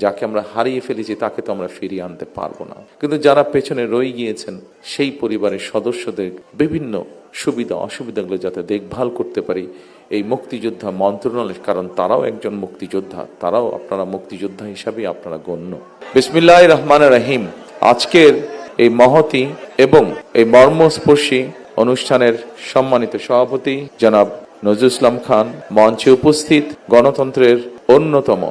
যাকে আমরা হারিয়ে ফেলেছি তাকে তো আমরা ফিরিয়ে আনতে পারবো না, কিন্তু যারা পেছনে রয়ে গিয়েছেন সেই পরিবারের সদস্যদের বিভিন্ন সুবিধা অসুবিধাগুলো যাতে দেখভাল করতে পারি এই মুক্তিযোদ্ধা মন্ত্রণালয়, কারণ তারাও একজন মুক্তিযোদ্ধা, তারাও আপনারা মুক্তিযোদ্ধা হিসাবেই আপনারা গণ্য। বিসমিল্লাহির রহমানির রহিম। আজকের এই মহতী এবং এই মর্মস্পর্শী অনুষ্ঠানের সম্মানিত সভাপতি জনাব নজরুল ইসলাম খান, মঞ্চে উপস্থিত গণতন্ত্রের অন্যতম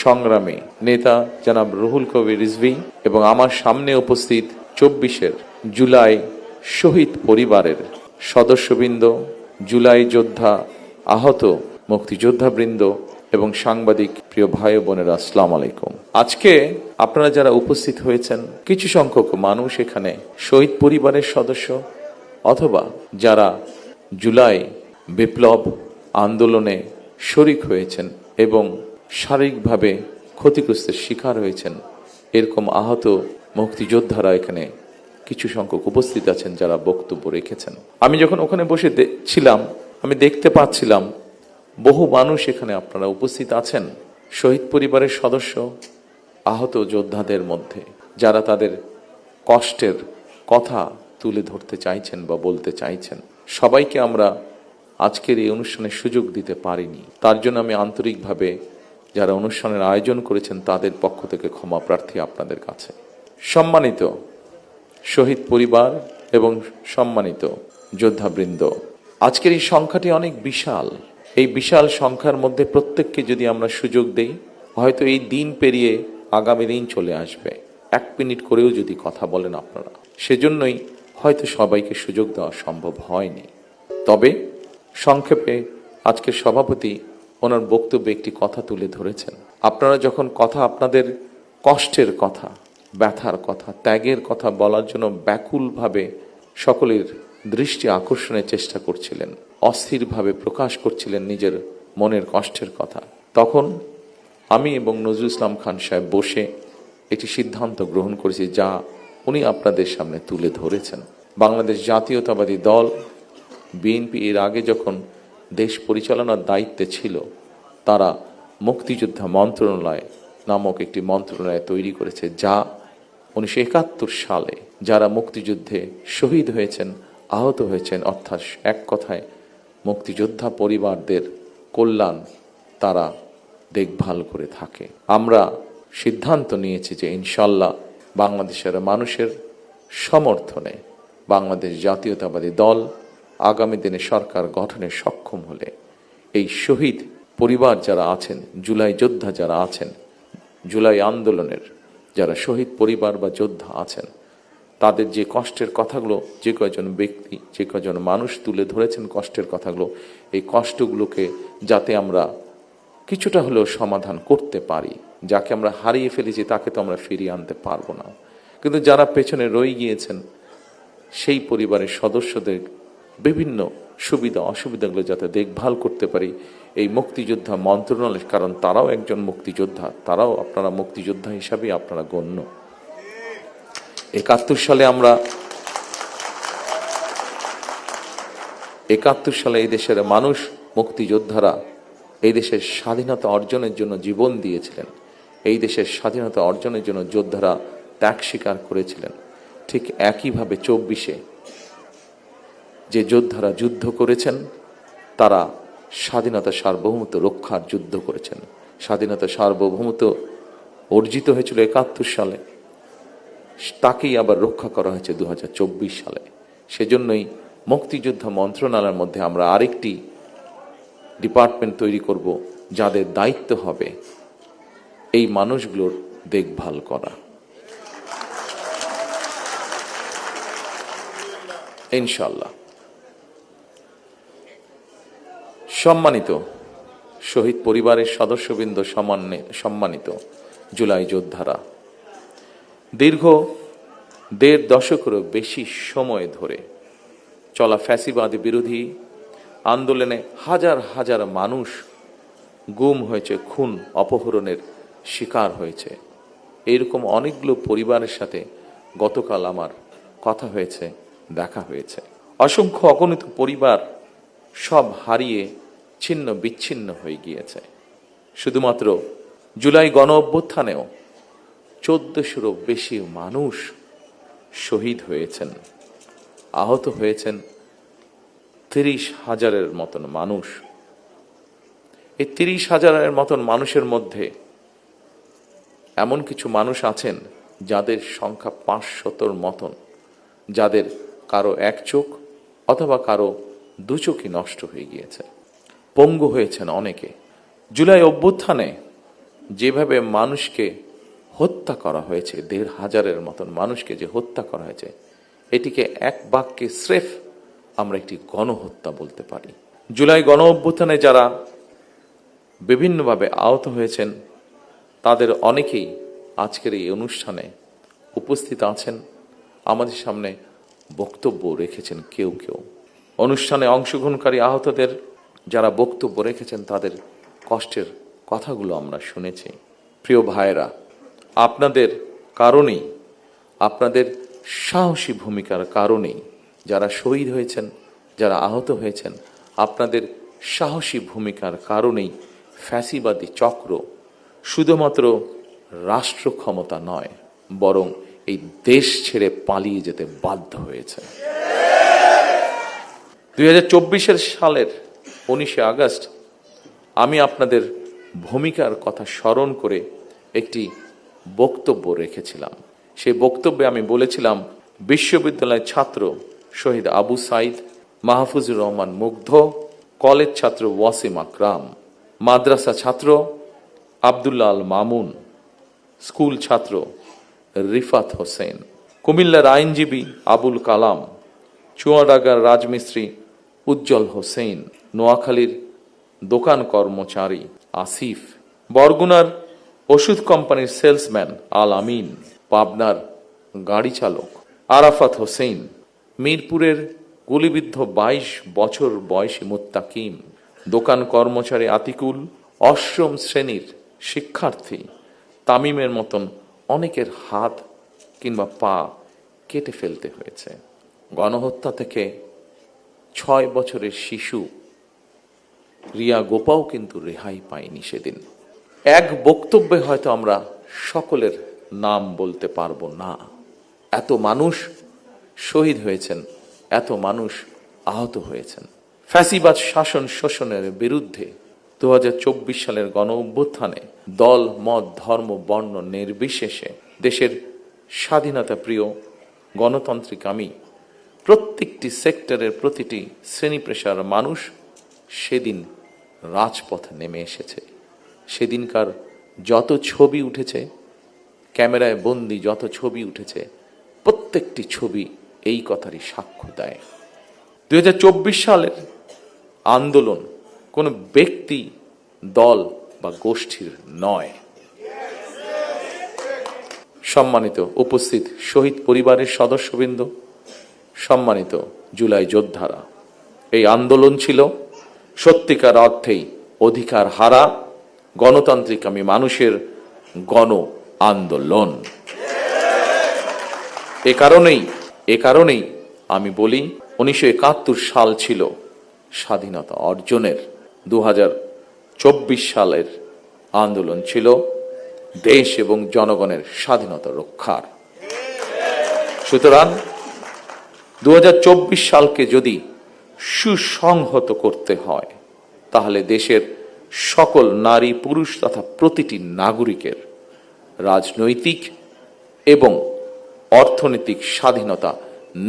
সংগ্রামী নেতা জনাব রুহুল কবির রিজভী এবং আমার সামনে উপস্থিত 24 জুলাই শহীদ পরিবারের সদস্যবৃন্দ, জুলাই যোদ্ধা আহত মুক্তিযোদ্ধাবৃন্দ এবং সাংবাদিক প্রিয় ভাই বোনেরা, আসসালামু আলাইকুম। আজকে আপনারা যারা উপস্থিত হয়েছেন, কিছু সংখ্যক মানুষ এখানে শহীদ পরিবারের সদস্য অথবা যারা জুলাই বিপ্লব আন্দোলনে শরিক হয়েছেন এবং শারীরিকভাবে ক্ষতিগ্রস্তের শিকার হয়েছেন, এরকম আহত মুক্তিযোদ্ধারা এখানে কিছু সংখ্যক উপস্থিত আছেন যারা বক্তব্য রেখেছেন। আমি যখন ওখানে বসে ছিলাম, আমি দেখতে পাচ্ছিলাম বহু মানুষ এখানে আপনারা উপস্থিত আছেন শহীদ পরিবারের সদস্য আহত যোদ্ধাদের মধ্যে, যারা তাদের কষ্টের কথা তুলে ধরতে চাইছেন বা বলতে চাইছেন। সবাইকে আমরা আজকের এই অনুষ্ঠানের সুযোগ দিতে পারিনি, তার জন্য আমি আন্তরিকভাবে যারা অনুষ্ঠানের আয়োজন করেছেন তাদের পক্ষ থেকে ক্ষমা প্রার্থী আপনাদের কাছে। সম্মানিত শহীদ পরিবার এবং সম্মানিত যোদ্ধাবৃন্দ, আজকের এই সংখ্যাটি অনেক বিশাল। এই বিশাল সংখ্যার মধ্যে প্রত্যেককে যদি আমরা সুযোগ দেই, হয়তো এই দিন পেরিয়ে আগামী দিন চলে আসবে। 1 মিনিট করেও যদি কথা বলেন আপনারা, সেজন্যই হয়তো সবাইকে সুযোগ দেওয়া সম্ভব হয়নি। তবে সংক্ষেপে আজকের সভাপতি ওনার বক্তব্যে একটি কথা তুলে ধরেছেন। আপনারা যখন কথা, আপনাদের কষ্টের কথা, ব্যথার কথা, ত্যাগের কথা বলার জন্য ব্যাকুলভাবে সকলের দৃষ্টি আকর্ষণের চেষ্টা করছিলেন, অস্থিরভাবে প্রকাশ করছিলেন নিজের মনের কষ্টের কথা, তখন আমি এবং নজরুল ইসলাম খান সাহেব বসে একটি সিদ্ধান্ত গ্রহণ করেছি, যা উনি আপনাদের সামনে তুলে ধরেছেন। বাংলাদেশ জাতীয়তাবাদী দল বিএনপি এর আগে যখন দেশ পরিচালনার দায়িত্বে ছিল, তারা মুক্তিযোদ্ধা মন্ত্রণালয় নামক একটি মন্ত্রণালয় তৈরি করেছে, যা 1971 সালে যারা মুক্তিযুদ্ধে শহীদ হয়েছেন, আহত হয়েছেন, অর্থাৎ এক কথায় মুক্তিযোদ্ধা পরিবারদের কল্যাণ তারা দেখভাল করে থাকে। আমরা সিদ্ধান্ত নিয়েছি যে ইনশাল্লাহ বাংলাদেশের মানুষের সমর্থনে বাংলাদেশ জাতীয়তাবাদী দল আগামী দিনে সরকার গঠনে সক্ষম হলে এই শহীদ পরিবার যারা আছেন, জুলাই যোদ্ধা যারা আছেন, জুলাই আন্দোলনের যারা শহীদ পরিবার বা যোদ্ধা আছেন, তাদের যে কষ্টের কথাগুলো যে কয়জন ব্যক্তি, যে কয়জন মানুষ তুলে ধরেছেন কষ্টের কথাগুলো, এই কষ্টগুলোকে যাতে আমরা কিছুটা হলেও সমাধান করতে পারি। যাকে আমরা হারিয়ে ফেলেছি তাকে তো আমরা ফিরিয়ে আনতে পারবো না, কিন্তু যারা পেছনে রয়ে গিয়েছেন সেই পরিবারের সদস্যদের বিভিন্ন সুবিধা অসুবিধাগুলো যাতে দেখভাল করতে পারি এই মুক্তিযোদ্ধা মন্ত্রণালয়, কারণ তারাও একজন মুক্তিযোদ্ধা, তারাও আপনারা মুক্তিযোদ্ধা হিসাবেই আপনারা গণ্য। 71 সালে এই দেশের মানুষ, মুক্তিযোদ্ধারা এই দেশের স্বাধীনতা অর্জনের জন্য জীবন দিয়েছিলেন। এই দেশের স্বাধীনতা অর্জনের জন্য যোদ্ধারা ত্যাগ স্বীকার করেছিলেন। ঠিক একইভাবে 24-এ যে যোদ্ধারা যুদ্ধ করেছেন, তারা স্বাধীনতা সার্বভৌমত্ব রক্ষার যুদ্ধ করেছেন। স্বাধীনতা সার্বভৌমত্ব অর্জিত হয়েছিল 71 সালে, তাকেই আবার রক্ষা করা হয়েছে 2024 সালে। সেজন্যই মুক্তিযোদ্ধা মন্ত্রণালয়ের মধ্যে আমরা আরেকটি ডিপার্টমেন্ট তৈরি করব, যাদের দায়িত্ব হবে এই মানুষগুলোর দেখভাল করা। ইনশাআল্লাহ। সম্মানিত শহীদ পরিবারের সদস্যবৃন্দ, সম্মানিত জুলাই যোদ্ধারা, দীর্ঘ 1.5 দশকেরও বেশি সময় ধরে চলা ফ্যাসিবাদ বিরোধী আন্দোলনে হাজার হাজার মানুষ গুম হয়েছে, খুন অপহরণের শিকার হয়েছে। এইরকম অনেকগুলো পরিবারের সাথে গতকাল আমার কথা হয়েছে, দেখা হয়েছে। অসংখ্য অগণিত পরিবার সব হারিয়ে ছিন্ন বিচ্ছিন্ন হয়ে গিয়েছে। শুধুমাত্র জুলাই গণ অভ্যুত্থানেও 1400-ও বেশি মানুষ শহীদ হয়েছেন, আহত হয়েছেন 30,000-এর মতন মানুষ। এই 30,000-এর মতন মানুষের মধ্যে এমন কিছু মানুষ আছেন যাদের সংখ্যা 500-র মতন, যাদের কারো এক চোখ অথবা কারো দু চোখই নষ্ট হয়ে গিয়েছে, পঙ্গু হয়েছেন অনেকে। জুলাই অভ্যুত্থানে যেভাবে মানুষকে হত্যা করা হয়েছে, 1,500-এর মতন মানুষকে যে হত্যা করা হয়েছে, এটিকে এক বাক্যে স্রেফ আমরা একটি গণহত্যা বলতে পারি। জুলাই গণ অভ্যুত্থানে যারা বিভিন্নভাবে আহত হয়েছেন তাদের অনেকেই আজকের এই অনুষ্ঠানে উপস্থিত আছেন, আমাদের সামনে বক্তব্য রেখেছেন। কেউ কেউ অনুষ্ঠানে অংশগ্রহণকারী আহতদের যারা বক্তব্য রেখেছেন তাদের কষ্টের কথাগুলো আমরা শুনেছি। প্রিয় ভাইয়েরা, আপনাদের কারণেই, আপনাদের সাহসী ভূমিকার কারণেই যারা শহীদ হয়েছেন, যারা আহত হয়েছেন, আপনাদের সাহসী ভূমিকার কারণেই ফ্যাসিবাদী চক্র শুধুমাত্র রাষ্ট্র ক্ষমতা নয়, বরং এই দেশ ছেড়ে পালিয়ে যেতে বাধ্য হয়েছে। 2024 সালের 19 আগস্ট আমি আপনাদের ভূমিকার কথা স্মরণ করে একটি বক্তব্য রেখেছিলাম। সেই বক্তব্যে আমি বলেছিলাম, বিশ্ববিদ্যালয়ের ছাত্র শহীদ আবু সাইদ, মাহফুজুর রহমান মুগ্ধ, কলেজ ছাত্র ওয়াসিম আকরাম, মাদ্রাসা ছাত্র আব্দুল্লাহ আল মামুন, স্কুল ছাত্র রিফাত হোসেন, কুমিল্লার আইনজীবী আবুল কালাম, চুয়াডাঙ্গার রাজমিস্ত্রি উজ্জ্বল হোসেন, নোয়াখালীর দোকান কর্মচারী আসিফ, বরগুনার ওষুধ কোম্পানির সেলসম্যান আল আমিন, পাবনার গাড়ি চালক আরাফাত হোসেন, মিরপুরের গুলিবিদ্ধ 22 বছর বয়সী মুত্তাকিম, দোকান কর্মচারী আতিকুল, অষ্টম শ্রেণীর শিক্ষার্থী তামিমের মতন অনেকের হাত কিংবা পা কেটে ফেলতে হয়েছে। গণহত্যা থেকে 6 বছরের শিশু রিয়া গোপাও কিন্তু রেহাই পায়নি সেদিন। এক বক্তব্যে হয়তো আমরা সকলের নাম বলতে পারবো না। এত মানুষ শহীদ হয়েছেন, এত মানুষ আহত হয়েছেন। ফ্যাসিবাদ শাসন শোষণের বিরুদ্ধে 2024 সালের গণ অভ্যুত্থানে দল, মত, ধর্ম, বর্ণ নির্বিশেষে দেশের স্বাধীনতা প্রিয়, গণতান্ত্রিকামী প্রত্যেকটি সেক্টরের প্রতিটি শ্রেণী পেশার মানুষ সেদিন রাজপথে নেমে এসেছে। সেদিনকার যত ছবি উঠেছে, ক্যামেরায় বন্দি যত ছবি উঠেছে, প্রত্যেকটি ছবি এই কথারই সাক্ষ্য দেয়। 2024 সালের আন্দোলন কোনো ব্যক্তি, দল বা গোষ্ঠীর নয়। সম্মানিত উপস্থিত শহীদ পরিবারের সদস্যবৃন্দ, সম্মানিত জুলাই যোদ্ধারা, এই আন্দোলন ছিল সত্যিকার অর্থেই অধিকার হারা গণতান্ত্রিকামী মানুষের গণ আন্দোলন। এ কারণেই আমি বলি 1971 সাল ছিল স্বাধীনতা অর্জনের, 2024 সালের আন্দোলন ছিল দেশ এবং জনগণের স্বাধীনতা রক্ষার। সুতরাং 2024 সালকে যদি সুসংহত করতে হয়, তাহলে দেশের সকল নারী, পুরুষ তথা প্রতিটি নাগরিকের রাজনৈতিক এবং অর্থনৈতিক স্বাধীনতা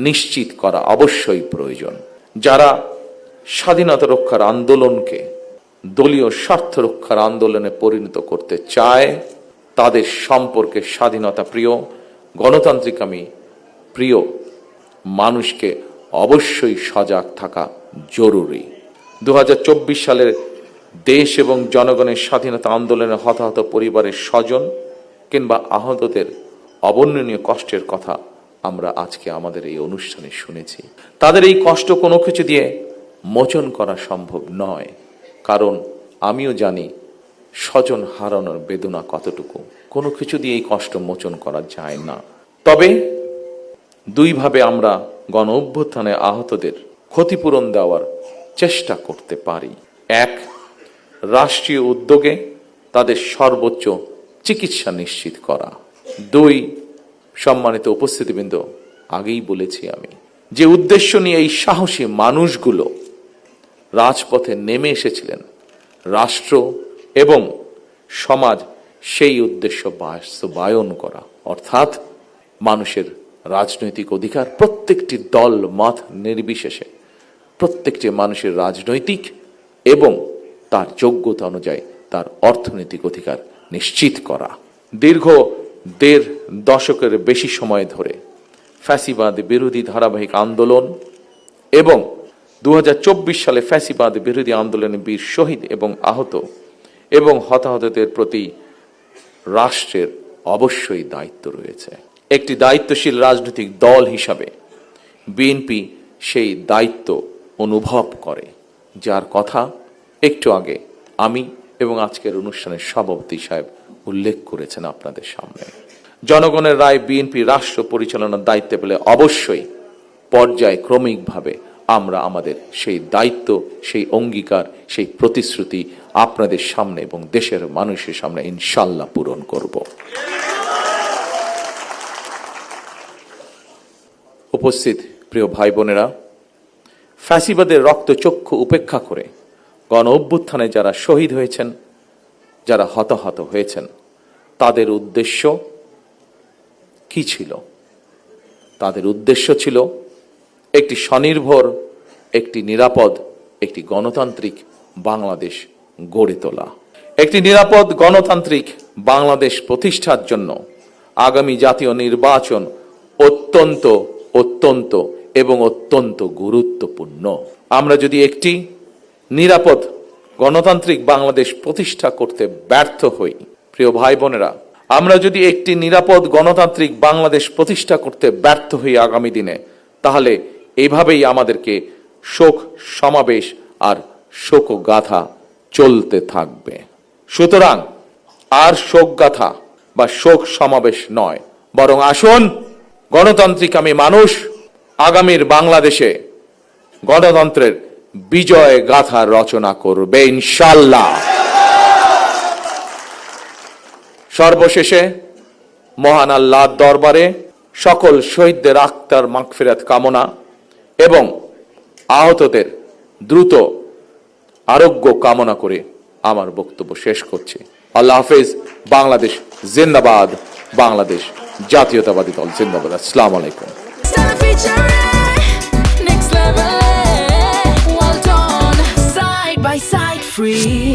নিশ্চিত করা অবশ্যই প্রয়োজন। যারা স্বাধীনতা রক্ষার আন্দোলনকে দলীয় স্বার্থ রক্ষার আন্দোলনে পরিণত করতে চায়, তাদের সম্পর্কে স্বাধীনতা প্রিয়, গণতান্ত্রিকামী প্রিয় মানুষকে অবশ্যই সজাগ থাকা জরুরি। 2024 সালের দেশ এবং জনগণের স্বাধীনতা আন্দোলনে হতাহত পরিবারের স্বজন কিংবা আহতদের অবর্ণনীয় কষ্টের কথা আমরা আজকে আমাদের এই অনুষ্ঠানে শুনেছি। তাদের এই কষ্ট কোনো কিছু দিয়ে মোচন করা সম্ভব নয়, কারণ আমিও জানি স্বজন হারানোর বেদনা কতটুকু। কোনো কিছু দিয়ে এই কষ্ট মোচন করা যায় না। তবে দুইভাবে আমরা গণ অভ্যুত্থানে আহতদের ক্ষতিপূরণ দেওয়ার চেষ্টা করতে পারি। এক, রাষ্ট্রীয় উদ্যোগে তাদের সর্বোচ্চ চিকিৎসা নিশ্চিত করা। 2, সম্মানিত উপস্থিতিবৃন্দ, আগেই বলেছি আমি যে উদ্দেশ্য নিয়ে এই সাহসী মানুষগুলো রাজপথে নেমে এসেছিলেন, রাষ্ট্র এবং সমাজ সেই উদ্দেশ্য বাস্তবায়ন করা, অর্থাৎ মানুষের রাজনৈতিক অধিকার, প্রত্যেকটি দল মত নির্বিশেষে প্রত্যেকটি মানুষের রাজনৈতিক এবং তার যোগ্যতা অনুযায়ী তার অর্থনৈতিক অধিকার নিশ্চিত করা। দীর্ঘ 1.5 দশকের বেশি সময় ধরে ফ্যাসিবাদ বিরোধী ধারাবাহিক আন্দোলন এবং 2024 সালে ফ্যাসিবাদ বিরোধী আন্দোলনে বীর শহীদ এবং আহত এবং হতাহতদের প্রতি রাষ্ট্রের অবশ্যই দায়িত্ব রয়েছে। একটি দায়িত্বশীল রাজনৈতিক দল হিসাবে বিএনপি সেই দায়িত্ব অনুভব করে, যার কথা একটু আগে আমি এবং আজকের অনুষ্ঠানের সভাপতি সাহেব উল্লেখ করেছেন আপনাদের সামনে। জনগণের রায় বিএনপি রাষ্ট্র পরিচালনার দায়িত্বে পেলে অবশ্যই পর্যায়ক্রমিকভাবে আমরা আমাদের সেই দায়িত্ব, সেই অঙ্গীকার, সেই প্রতিশ্রুতি আপনাদের সামনে এবং দেশের মানুষের সামনে ইনশাআল্লাহ পূরণ করব। উপস্থিত প্রিয় ভাই বোনেরা, ফ্যাসিবাদের রক্তচক্ষু উপেক্ষা করে গণ অভ্যুত্থানে যারা শহীদ হয়েছেন, যারা হতাহত হয়েছেন, তাদের উদ্দেশ্য কি ছিল? তাদের উদ্দেশ্য ছিল একটি স্বনির্ভর, একটি নিরাপদ, একটি গণতান্ত্রিক বাংলাদেশ গড়ে তোলা। একটি নিরাপদ গণতান্ত্রিক বাংলাদেশ প্রতিষ্ঠার জন্য আগামী জাতীয় নির্বাচন অত্যন্ত অত্যন্ত এবং অত্যন্ত গুরুত্বপূর্ণ। আমরা যদি একটি নিরাপদ গণতান্ত্রিক বাংলাদেশ প্রতিষ্ঠা করতে ব্যর্থ হই, প্রিয় ভাই বোনেরা, আমরা যদি একটি নিরাপদ গণতান্ত্রিক বাংলাদেশ প্রতিষ্ঠা করতে ব্যর্থ হই আগামী দিনে, তাহলে এইভাবেই আমাদেরকে শোক সমাবেশ আর শোকগাথা চলতে থাকবে। সুতরাং আর শোকগাথা বা শোক সমাবেশ নয়, বরং আসুন গণতান্ত্রিক আমি মানুষ আগামীর বাংলাদেশে গণতন্ত্রের বিজয় গাথা রচনা করবে ইনশাআল্লাহ। সর্বশেষে মহান আল্লাহর দরবারে সকল শহীদদের আত্মার মাগফিরাত কামনা এবং আহতদের দ্রুত আরোগ্য কামনা করে আমার বক্তব্য শেষ করছি। আল্লাহ হাফেজ। বাংলাদেশ জিন্দাবাদ। বাংলাদেশ জাতীয়তাবাদী দল জিন্দাবাদ। আসসালামু আলাইকুম। Free